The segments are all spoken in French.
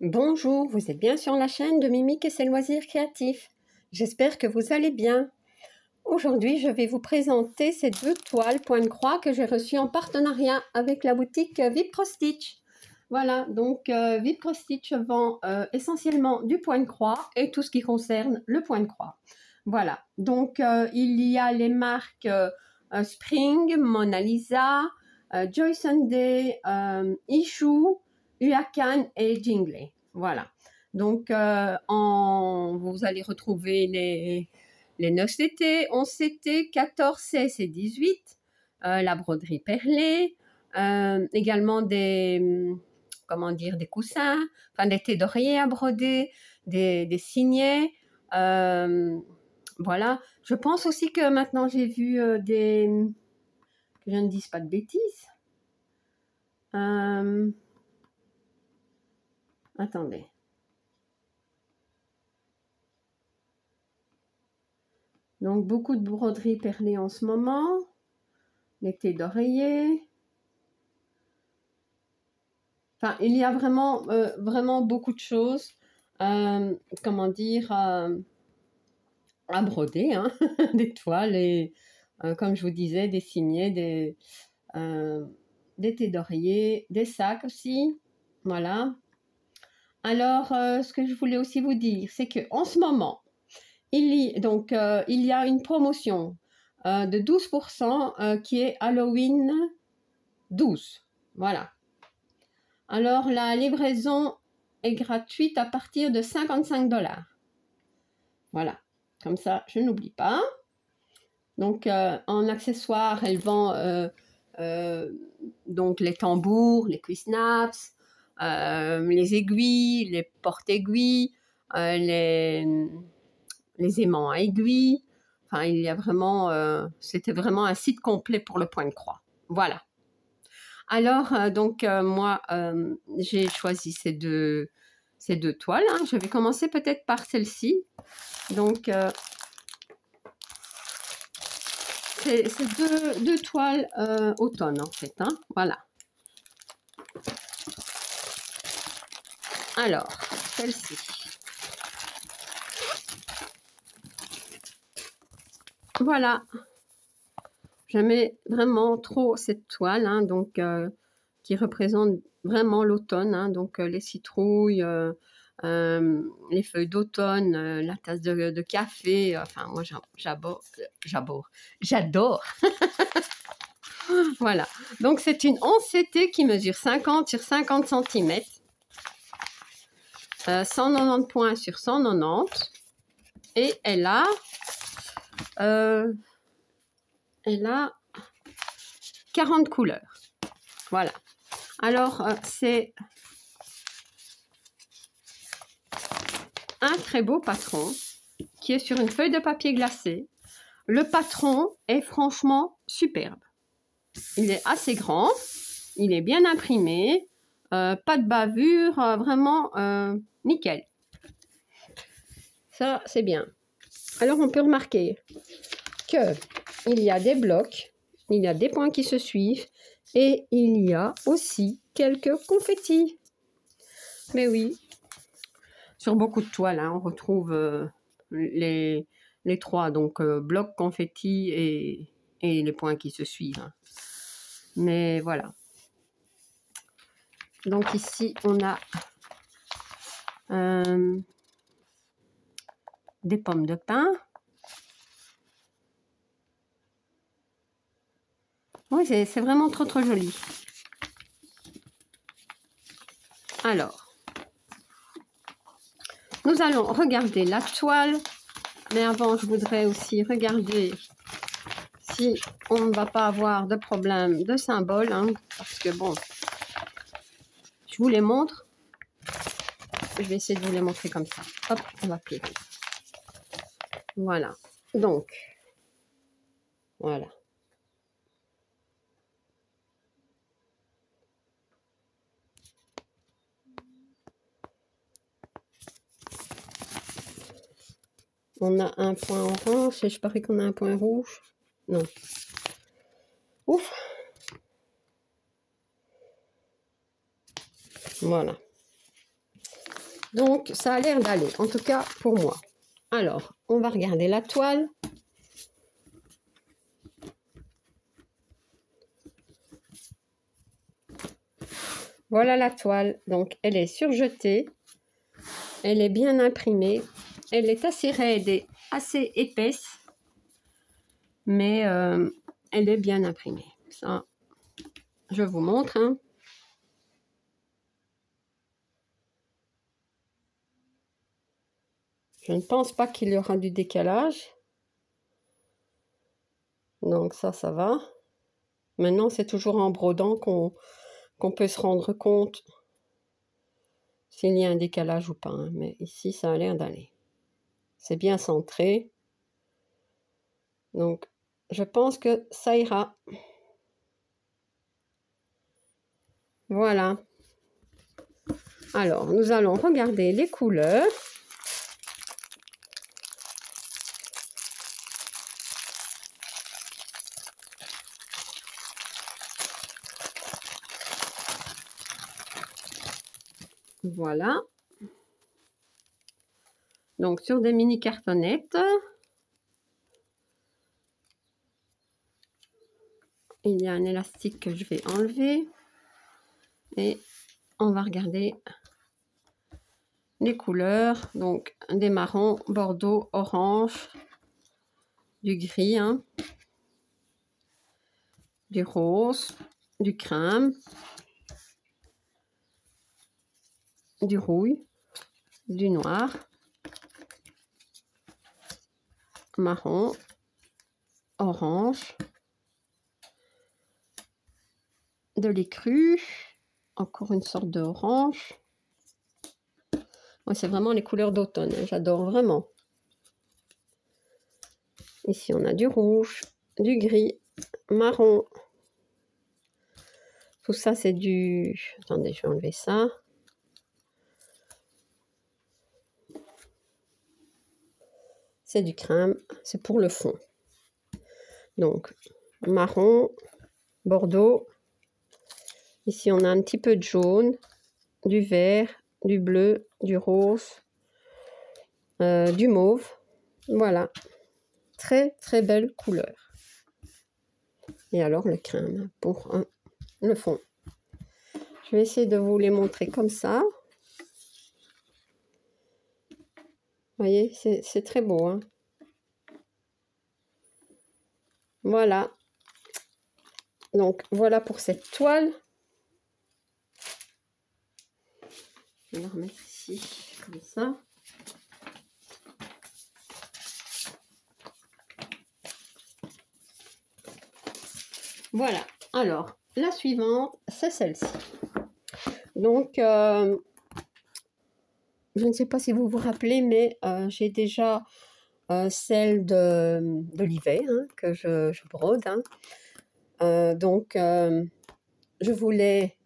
Bonjour, vous êtes bien sur la chaîne de Mimique et ses loisirs créatifs. J'espère que vous allez bien. Aujourd'hui, je vais vous présenter ces deux toiles point de croix que j'ai reçues en partenariat avec la boutique Vipprostitch. Voilà, donc Vipprostitch vend essentiellement du point de croix et tout ce qui concerne le point de croix. Voilà, donc il y a les marques Spring, Mona Lisa, Joy Sunday, Issue, Huacan et Jingley. Voilà. Donc, vous allez retrouver les 9 CT, 11 CT, 14, 16 et 18, la broderie perlée, également des coussins, enfin des thés d'oreiller à broder, des signets. Voilà. Je pense aussi que maintenant j'ai vu que je ne dise pas de bêtises. Attendez. Donc, beaucoup de broderies perlées en ce moment. Les thés d'oreiller. Enfin, il y a vraiment, vraiment beaucoup de choses, comment dire, à broder, hein. Des toiles et, comme je vous disais, des signets, des thés d'oreiller, des sacs aussi. Voilà. Alors, ce que je voulais aussi vous dire, c'est qu'en ce moment, il y a une promotion de 12% qui est Halloween 12. Voilà. Alors, la livraison est gratuite à partir de 55 $. Voilà. Comme ça, je n'oublie pas. Donc, en accessoires, elle vend donc les tambours, les quick-snaps, les aiguilles, les porte-aiguilles, les aimants à aiguilles. Enfin, il y a vraiment, c'était vraiment un site complet pour le point de croix. Voilà. Alors, moi, j'ai choisi ces deux toiles. Hein. Je vais commencer peut-être par celle-ci. Donc, c'est deux toiles automne, en fait. Hein. Voilà. Alors, celle-ci. Voilà. J'aimais vraiment trop cette toile, hein, donc, qui représente vraiment l'automne. Hein, donc, les citrouilles, les feuilles d'automne, la tasse de café. Enfin, moi, j'adore. Voilà. Donc, c'est une 11 CT qui mesure 50 sur 50 cm. 190 points sur 190. Et elle a 40 couleurs. Voilà. Alors, c'est un très beau patron qui est sur une feuille de papier glacé. Le patron est franchement superbe. Il est assez grand, il est bien imprimé, pas de bavure, vraiment nickel. Ça, c'est bien. Alors, on peut remarquer qu'il y a des blocs, il y a des points qui se suivent et il y a aussi quelques confettis. Mais oui, sur beaucoup de toiles, hein, on retrouve les trois, donc blocs, confettis et les points qui se suivent. Hein. Mais voilà. Donc ici, on a des pommes de pin. Oui, c'est vraiment trop joli. Alors, nous allons regarder la toile. Mais avant, je voudrais aussi regarder si on ne va pas avoir de problème de symbole. Hein, parce que bon, je vous les montre. Je vais essayer de vous les montrer comme ça. Hop, on va plier. Voilà. Donc, voilà. On a un point orange et je parie qu'on a un point rouge. Non. Ouf. Voilà. Donc, ça a l'air d'aller, en tout cas pour moi. Alors, on va regarder la toile. Voilà la toile. Donc, elle est surjetée. Elle est bien imprimée. Elle est assez raide et assez épaisse. Mais elle est bien imprimée. Ça, je vous montre. Hein. Je ne pense pas qu'il y aura du décalage. Donc ça va. Maintenant, c'est toujours en brodant qu'on peut se rendre compte s'il y a un décalage ou pas. Hein. Mais ici, ça a l'air d'aller. C'est bien centré. Donc, je pense que ça ira. Voilà. Alors, nous allons regarder les couleurs. Voilà. Donc, sur des mini cartonnettes, il y a un élastique que je vais enlever. Et on va regarder les couleurs. Donc, des marrons, bordeaux, orange, du gris, hein, du rose, du crème, du rouille, du noir, marron, orange, de l'écru, encore une sorte d'orange. Ouais, c'est vraiment les couleurs d'automne, hein, j'adore vraiment. Ici, on a du rouge, du gris, marron. Tout ça, c'est du... Attendez, je vais enlever ça. C'est du crème, c'est pour le fond. Donc, marron, bordeaux. Ici, on a un petit peu de jaune, du vert, du bleu, du rose, du mauve. Voilà. Très, très belle couleur. Et alors, le crème pour le fond. Je vais essayer de vous les montrer comme ça. Vous voyez, c'est très beau. Hein. Voilà. Donc, voilà pour cette toile. Je vais la remettre ici, comme ça. Voilà. Alors, la suivante, c'est celle-ci. Donc, je ne sais pas si vous vous rappelez, mais j'ai déjà celle de l'hiver hein, que je brode. Hein. Donc, je voulais...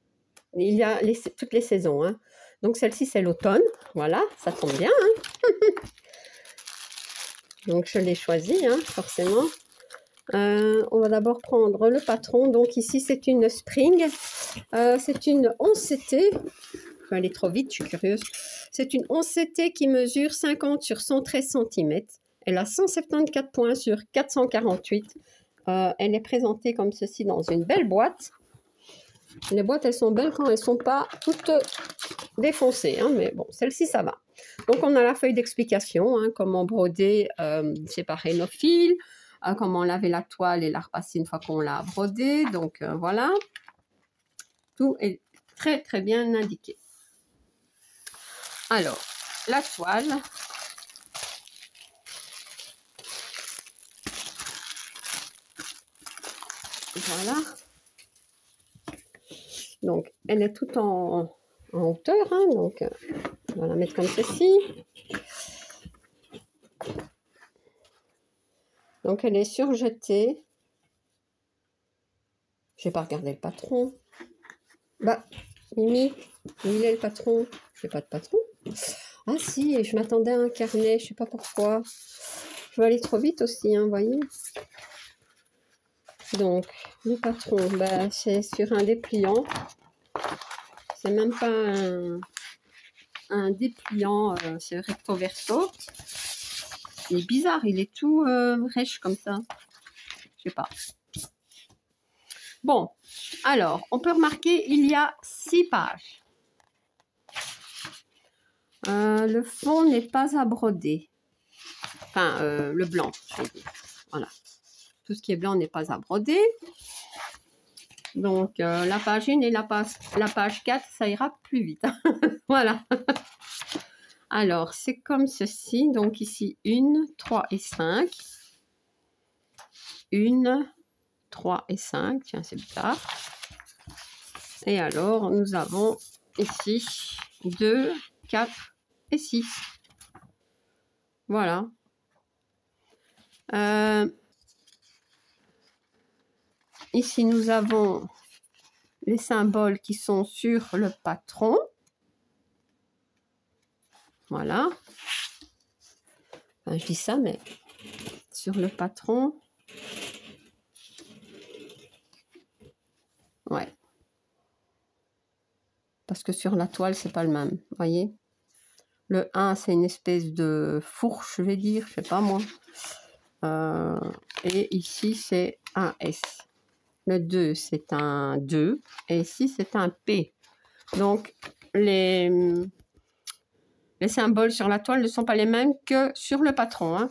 Il y a toutes les saisons. Hein. Donc, celle-ci, c'est l'automne. Voilà, ça tombe bien. Hein. Donc, je l'ai choisie, hein, forcément. On va d'abord prendre le patron. Donc, ici, c'est une Spring. C'est une 11CT. Je vais aller trop vite, je suis curieuse. C'est une 11CT qui mesure 50 sur 113 cm. Elle a 174 points sur 448. Elle est présentée comme ceci dans une belle boîte. Les boîtes, elles sont belles quand elles ne sont pas toutes défoncées. Hein, mais bon, celle-ci, ça va. Donc, on a la feuille d'explication. Hein, comment broder, séparer nos fils. Comment laver la toile et la repasser une fois qu'on l'a brodée. Donc, voilà. Tout est très, très bien indiqué. Alors, la toile. Voilà. Donc, elle est toute en hauteur. Hein, donc, on va la mettre comme ceci. Donc, elle est surjetée. Je n'ai pas regardé le patron. Bah, Mimi, il est le patron. Je n'ai pas de patron. Ah si, je m'attendais à un carnet, je ne sais pas pourquoi. Je vais aller trop vite aussi, hein, vous voyez. Donc, le patron, bah, c'est sur un dépliant. C'est même pas un... un dépliant, c'est recto verso. Il est bizarre, il est tout rêche comme ça. Je sais pas. Bon, alors, on peut remarquer, il y a 6 pages. Le fond n'est pas à broder. Enfin, le blanc, je veux dire. Voilà. Tout ce qui est blanc n'est pas à broder. Donc, la page 1 et la page 4, ça ira plus vite. Voilà. Alors, c'est comme ceci. Donc, ici, 1, 3 et 5. 1, 3 et 5. Tiens, c'est bizarre. Et alors, nous avons ici 2, 4 et 6. Voilà. Ici, nous avons les symboles qui sont sur le patron. Voilà. Enfin, je dis ça, mais sur le patron. Ouais. Parce que sur la toile, c'est pas le même. Vous voyez? Le 1, c'est une espèce de fourche, je vais dire. Je sais pas moi. Et ici, c'est un S. Le 2, c'est un 2. Et ici, c'est un P. Donc, les symboles sur la toile ne sont pas les mêmes que sur le patron. Hein.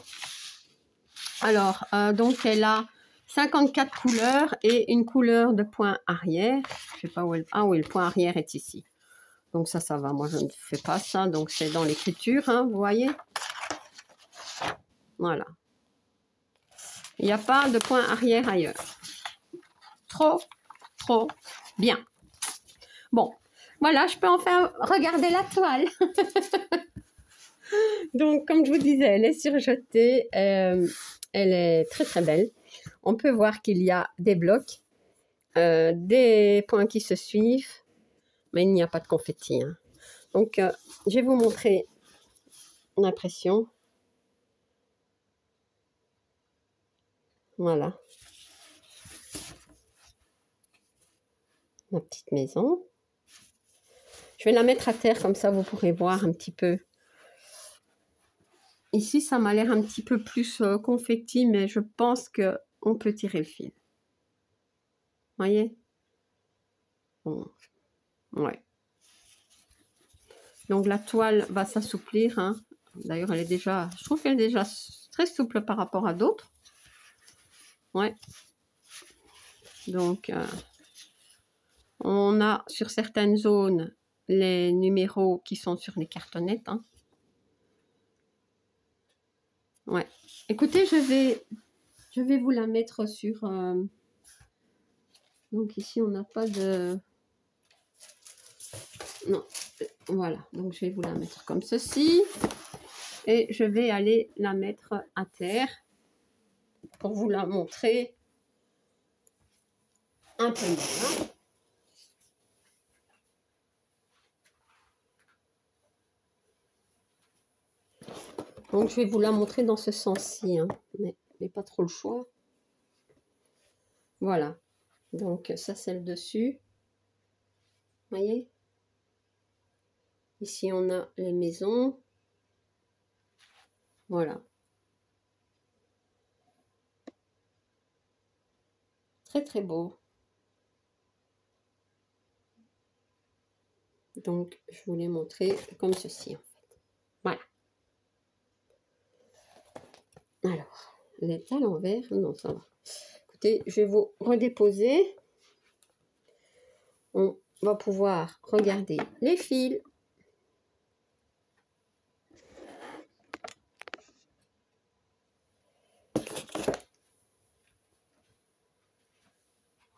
Alors, donc, elle a 54 couleurs et une couleur de point arrière. Je sais pas où elle... Ah oui, le point arrière est ici. Donc, ça va. Moi, je ne fais pas ça. Donc, c'est dans l'écriture, hein, vous voyez. Voilà. Il n'y a pas de point arrière ailleurs. Trop bien. Bon, voilà, je peux enfin regarder la toile. Donc, comme je vous disais, elle est surjetée. Elle est très belle. On peut voir qu'il y a des blocs, des points qui se suivent, mais il n'y a pas de confetti. Hein. Donc, je vais vous montrer l'impression. Voilà. Ma petite maison. Je vais la mettre à terre, comme ça vous pourrez voir un petit peu. Ici, ça m'a l'air un petit peu plus confetti, mais je pense qu'on peut tirer le fil. Voyez? Bon. Ouais. Donc, la toile va s'assouplir. Hein. D'ailleurs, elle est déjà... Je trouve qu'elle est déjà très souple par rapport à d'autres. Ouais. Donc, on a sur certaines zones les numéros qui sont sur les cartonnettes. Hein. Ouais. Écoutez, je vais vous la mettre sur... Donc ici, on n'a pas de... Non. Voilà. Donc, je vais vous la mettre comme ceci. Et je vais aller la mettre à terre pour vous la montrer un peu mieux. Hein. Donc, je vais vous la montrer dans ce sens-ci, hein, mais pas trop le choix. Voilà. Donc, ça, c'est le dessus. Vous voyez? Ici, on a les maisons. Voilà. Très beau. Donc, je vous l'ai montré comme ceci, en fait. Voilà. Alors, elle est à l'envers. Non, ça va. Écoutez, je vais vous redéposer. On va pouvoir regarder les fils.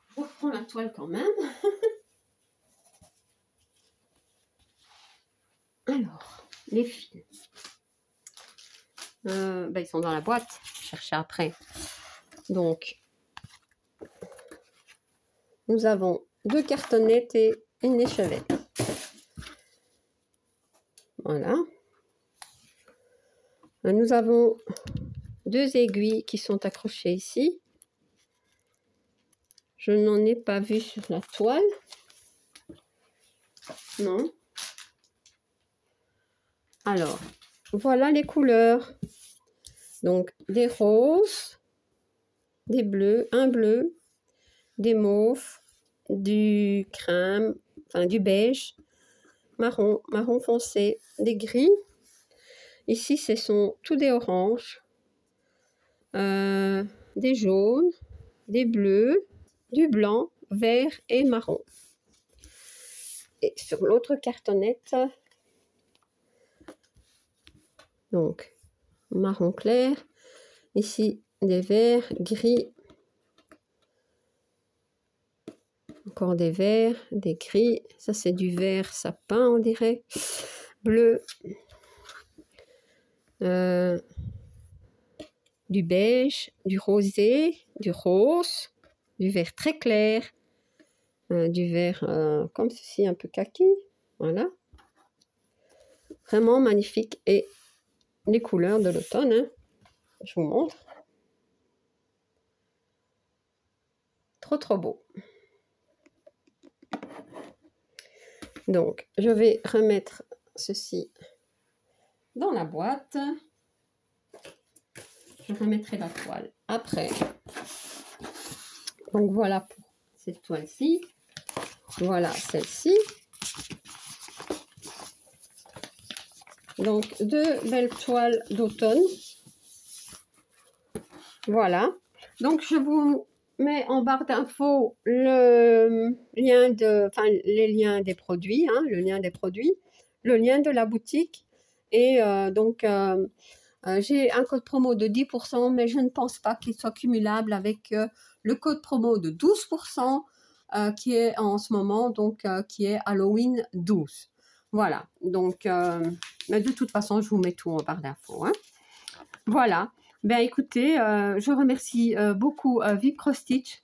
Je reprends la toile quand même. Alors, les fils. Ils sont dans la boîte. Chercher après. Donc, nous avons 2 cartonnettes et une échevette. Voilà. Nous avons 2 aiguilles qui sont accrochées ici. Je n'en ai pas vu sur la toile. Non. Alors, voilà les couleurs. Donc, des roses, des bleus, un bleu, des mauves, du crème, enfin du beige, marron, marron foncé, des gris. Ici, ce sont tous des oranges, des jaunes, des bleus, du blanc, vert et marron. Et sur l'autre cartonnette, donc marron clair, ici des verts, gris, encore des verts, des gris, ça c'est du vert sapin on dirait, bleu, du beige, du rosé, du rose, du vert très clair, du vert comme ceci, un peu kaki, voilà. Vraiment magnifique. Et les couleurs de l'automne, hein. Je vous montre. Trop beau. Donc, je vais remettre ceci dans la boîte. Je remettrai la toile après. Donc, voilà pour cette toile-ci. Voilà celle-ci. Donc, deux belles toiles d'automne. Voilà. Donc, je vous mets en barre d'infos le lien les liens des produits, hein, le lien des produits, le lien de la boutique. Et j'ai un code promo de 10%, mais je ne pense pas qu'il soit cumulable avec le code promo de 12% qui est en ce moment, donc qui est Halloween 12. Voilà, donc, mais de toute façon, je vous mets tout en barre d'infos. Hein. Voilà, ben écoutez, je remercie beaucoup Vib Cross Stitch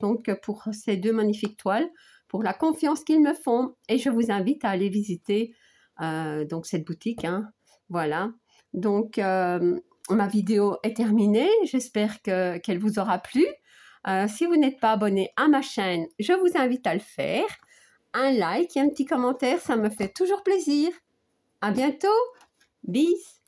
donc, pour ces deux magnifiques toiles, pour la confiance qu'ils me font, et je vous invite à aller visiter donc cette boutique. Hein. Voilà, donc ma vidéo est terminée, j'espère qu'elle vous aura plu. Si vous n'êtes pas abonné à ma chaîne, je vous invite à le faire. Un like et un petit commentaire, ça me fait toujours plaisir. À bientôt. Bis.